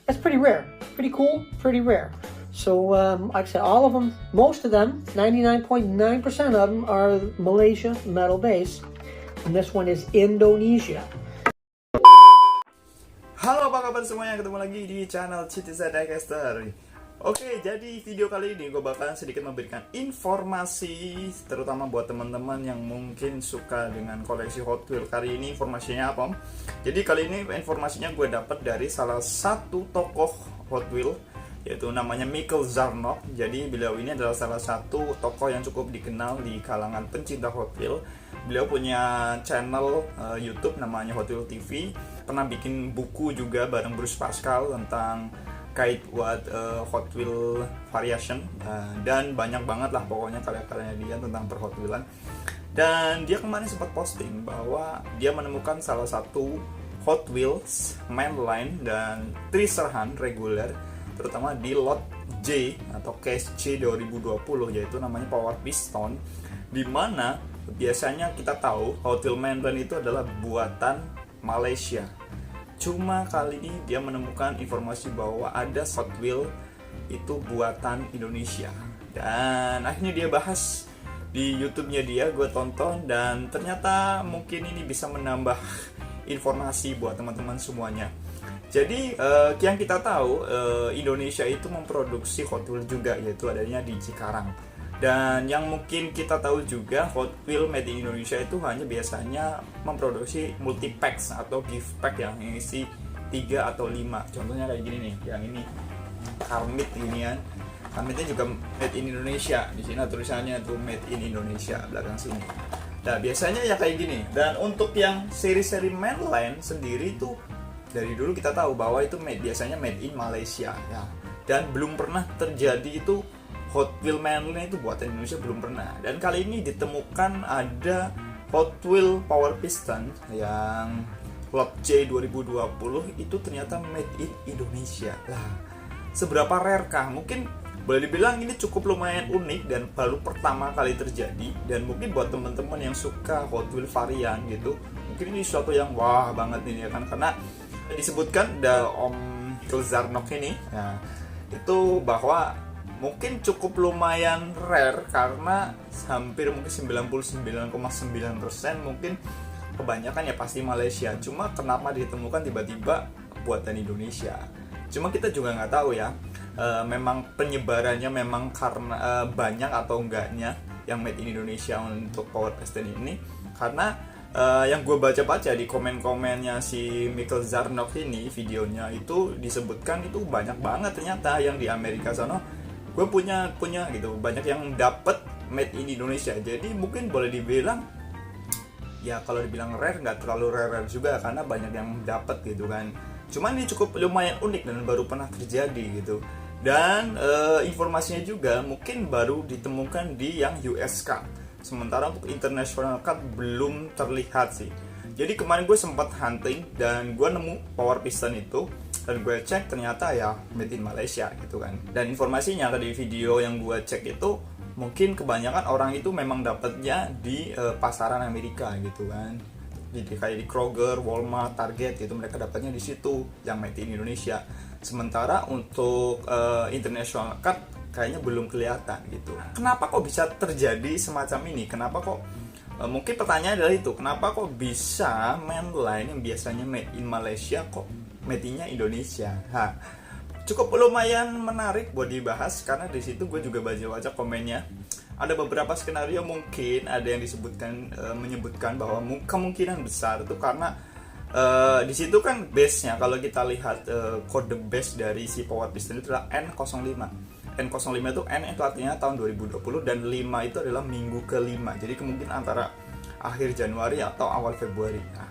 That's pretty rare. Pretty cool, pretty rare. So, like I said, all of them, most of them, 99.9% of them are Malaysia metal based. And this one is Indonesia. Halo, apa kabar semuanya? Ketemu lagi di channel Citizen Diecast. Oke, jadi video kali ini gue bakalan sedikit memberikan informasi, terutama buat teman-teman yang mungkin suka dengan koleksi Hot Wheels. Kali ini informasinya apa? Jadi kali ini informasinya gue dapat dari salah satu tokoh Hot Wheels, yaitu namanya Michael Zarnock. Jadi beliau ini adalah salah satu tokoh yang cukup dikenal di kalangan pencinta Hot Wheels. Beliau punya channel YouTube namanya Hot Wheels TV. Pernah bikin buku juga bareng Bruce Pascal tentang Guide What Hot Wheels Variation, dan banyak banget lah pokoknya karya-karyanya dia tentang per-Hot Wheelan. Dan dia kemarin sempat posting bahwa dia menemukan salah satu Hot Wheels mainline dan Treasure reguler, terutama di lot J atau case C 2020, yaitu namanya Power Piston, di mana biasanya kita tahu Hot Wheels mainline itu adalah buatan Malaysia. Cuma kali ini dia menemukan informasi bahwa ada Hot Wheels itu buatan Indonesia. Dan akhirnya dia bahas di YouTube-nya dia, gue tonton, dan ternyata mungkin ini bisa menambah informasi buat teman-teman semuanya. Jadi yang kita tahu, Indonesia itu memproduksi Hot Wheels juga, yaitu adanya di Cikarang. Dan yang mungkin kita tahu juga, Hot Wheels made in Indonesia itu hanya biasanya memproduksi multi packs atau gift pack yang isi 3 atau 5. Contohnya kayak gini nih, yang ini Karmit gini kan. Karmitnya juga made in Indonesia. Di sini tulisannya tuh made in Indonesia belakang sini. Nah, biasanya ya kayak gini. Dan untuk yang seri-seri mainline sendiri tuh dari dulu kita tahu bahwa itu biasanya made in Malaysia ya. Dan belum pernah terjadi itu Hot Wheels mainline itu buatan Indonesia, belum pernah. Dan kali ini ditemukan ada Hot Wheels Power Piston yang lot J 2020 itu ternyata made in Indonesia. Lah, seberapa rare kah? Mungkin boleh dibilang ini cukup lumayan unik dan baru pertama kali terjadi. Dan mungkin buat teman-teman yang suka Hot Wheels varian gitu, mungkin ini sesuatu yang wah banget ini ya kan, karena disebutkan Om Zarnock ini ya, itu bahwa mungkin cukup lumayan rare karena hampir mungkin 99,9% mungkin kebanyakan ya pasti Malaysia. Cuma kenapa ditemukan tiba-tiba buatan Indonesia? Cuma kita juga nggak tahu ya, memang penyebarannya memang karena banyak atau enggaknya yang made in Indonesia untuk Power Piston ini. Karena yang gue baca-baca di komen-komennya si Michael Zarnock ini, videonya itu disebutkan itu banyak banget ternyata yang di Amerika sana. Gue punya gitu, banyak yang dapat made in Indonesia. Jadi mungkin boleh dibilang ya, kalau dibilang rare nggak terlalu rare juga karena banyak yang dapat gitu kan. Cuman ini cukup lumayan unik dan baru pernah terjadi gitu. Dan informasinya juga mungkin baru ditemukan di yang US Cup. Sementara untuk International Cup belum terlihat sih. Jadi kemarin gue sempat hunting dan gue nemu Power Piston itu. Dan gue cek ternyata ya made in Malaysia gitu kan. Dan informasinya tadi video yang gue cek itu mungkin kebanyakan orang itu memang dapatnya di pasaran Amerika gitu kan. Jadi kayak di Kroger, Walmart, Target gitu, mereka dapatnya di situ yang made in Indonesia. Sementara untuk International Cup kayaknya belum kelihatan gitu. Kenapa kok bisa terjadi semacam ini? Kenapa kok mungkin pertanyaan adalah itu, kenapa kok bisa mainline yang biasanya made in Malaysia kok made-nya Indonesia? Cukup lumayan menarik buat dibahas karena di situ gue juga baca-baca komennya. Ada beberapa skenario, mungkin ada yang disebutkan menyebutkan bahwa kemungkinan besar itu karena di situ kan base-nya, kalau kita lihat kode base dari si Power Piston itu adalah N05. N05 itu N itu artinya tahun 2020 dan 5 itu adalah minggu ke-5. Jadi kemungkinan antara akhir Januari atau awal Februari. Nah,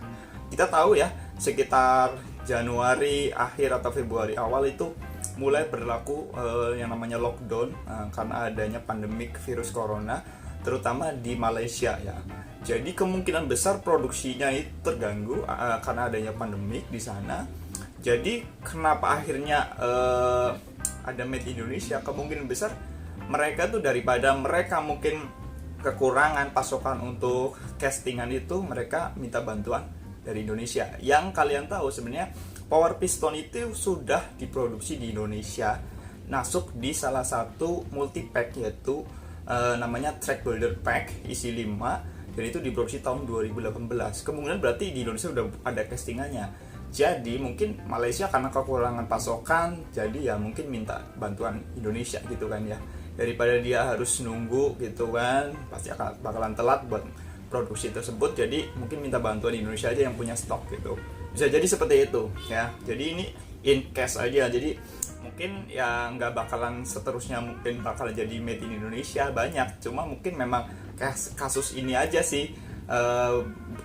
kita tahu ya, sekitar Januari akhir atau Februari awal itu mulai berlaku yang namanya lockdown karena adanya pandemik virus corona, terutama di Malaysia ya. Jadi kemungkinan besar produksinya itu terganggu karena adanya pandemik di sana. Jadi kenapa akhirnya ada made in Indonesia? Kemungkinan besar mereka tuh daripada mereka mungkin kekurangan pasokan untuk castingan itu, mereka minta bantuan dari Indonesia. Yang kalian tahu sebenarnya Power Piston itu sudah diproduksi di Indonesia, masuk di salah satu multi-pack, yaitu namanya Track Builder Pack, isi 5, dan itu diproduksi tahun 2018. Kemungkinan berarti di Indonesia udah ada castingannya. Jadi mungkin Malaysia karena kekurangan pasokan, jadi ya mungkin minta bantuan Indonesia gitu kan ya. Daripada dia harus nunggu gitu kan, pasti bakalan telat buat produksi tersebut. Jadi mungkin minta bantuan Indonesia aja yang punya stok gitu. Bisa jadi seperti itu ya. Jadi ini in case aja. Jadi mungkin ya nggak bakalan seterusnya mungkin bakal jadi made in Indonesia banyak. Cuma mungkin memang kasus ini aja sih.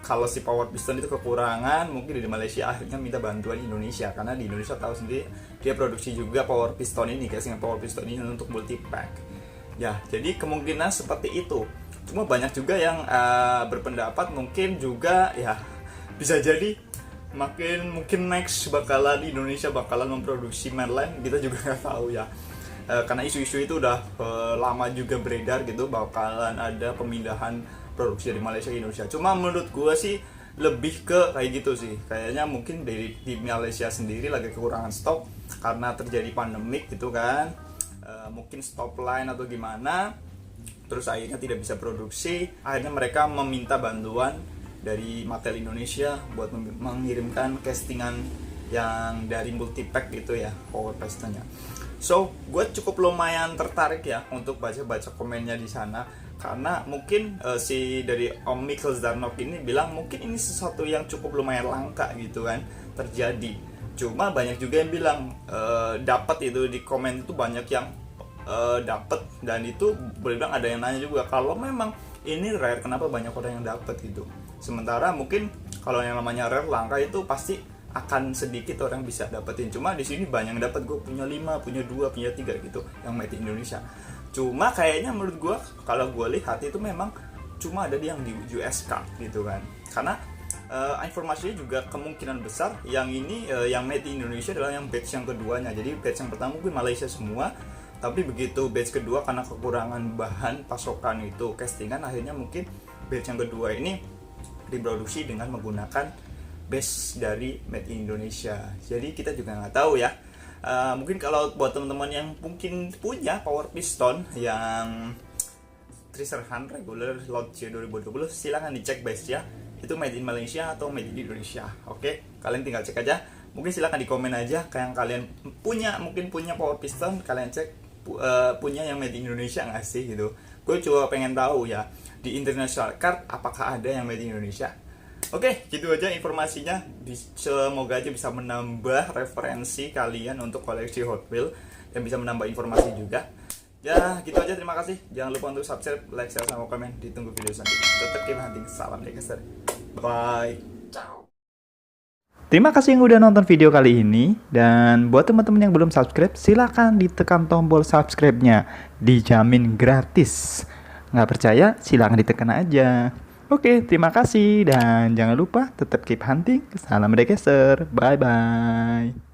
Kalau si Power Piston itu kekurangan, mungkin di Malaysia akhirnya minta bantuan Indonesia, karena di Indonesia tahu sendiri dia produksi juga Power Piston ini, casing Power Piston ini untuk multi pack ya. Jadi kemungkinan seperti itu. Cuma banyak juga yang berpendapat mungkin juga ya bisa jadi mungkin next bakalan Indonesia bakalan memproduksi mainline, kita juga nggak tahu ya. Karena isu-isu itu udah lama juga beredar gitu, bakalan ada pemindahan produksi dari Malaysia ke Indonesia. Cuma menurut gue sih lebih ke kayak gitu sih. Kayaknya mungkin di Malaysia sendiri lagi kekurangan stok karena terjadi pandemik gitu kan. Mungkin stop line atau gimana. Terus akhirnya tidak bisa produksi. Akhirnya mereka meminta bantuan dari Mattel Indonesia buat mengirimkan castingan yang dari multipack gitu ya, Power Pistonnya. So, gue cukup lumayan tertarik ya untuk baca-baca komennya di sana, karena mungkin si dari Om Mikkel Zdarnok ini bilang mungkin ini sesuatu yang cukup lumayan langka gitu kan terjadi. Cuma banyak juga yang bilang dapat itu, di komen itu banyak yang dapat, dan itu boleh bilang ada yang nanya juga kalau memang ini rare kenapa banyak orang yang dapat gitu. Sementara mungkin kalau yang namanya rare langka itu pasti akan sedikit orang bisa dapetin. Cuma di sini banyak yang dapat, gue punya 5, punya 2, punya 3 gitu yang made in Indonesia. Cuma kayaknya menurut gue kalau gue lihat itu memang cuma ada yang di USK gitu kan. Karena informasinya juga kemungkinan besar yang ini yang made in Indonesia adalah yang batch yang keduanya. Jadi batch yang pertama mungkin Malaysia semua, tapi begitu batch kedua karena kekurangan bahan pasokan itu castingan, akhirnya mungkin batch yang kedua ini diproduksi dengan menggunakan base dari made in Indonesia. Jadi kita juga nggak tahu ya. Mungkin kalau buat teman-teman yang mungkin punya Power Piston yang Tracerhunt regular lot C 2020, silahkan dicek base ya. Itu made in Malaysia atau made in Indonesia. Oke, kalian tinggal cek aja. Mungkin silahkan di komen aja kayak yang kalian punya, mungkin punya Power Piston, kalian cek punya yang made in Indonesia nggak sih gitu. Gue cuma pengen tahu ya di International Card apakah ada yang made in Indonesia. Oke, gitu aja informasinya. Semoga aja bisa menambah referensi kalian untuk koleksi Hot Wheels, dan bisa menambah informasi juga. Ya, gitu aja. Terima kasih. Jangan lupa untuk subscribe, like, share, sama komen. Ditunggu video selanjutnya. Tetap keep hunting. Salam Dexter. Bye. Ciao. Terima kasih yang udah nonton video kali ini. Dan buat teman-teman yang belum subscribe, silahkan ditekan tombol subscribe-nya. Dijamin gratis. Nggak percaya, silahkan ditekan aja. Oke, terima kasih dan jangan lupa tetap keep hunting. Salam Decaster. Bye-bye.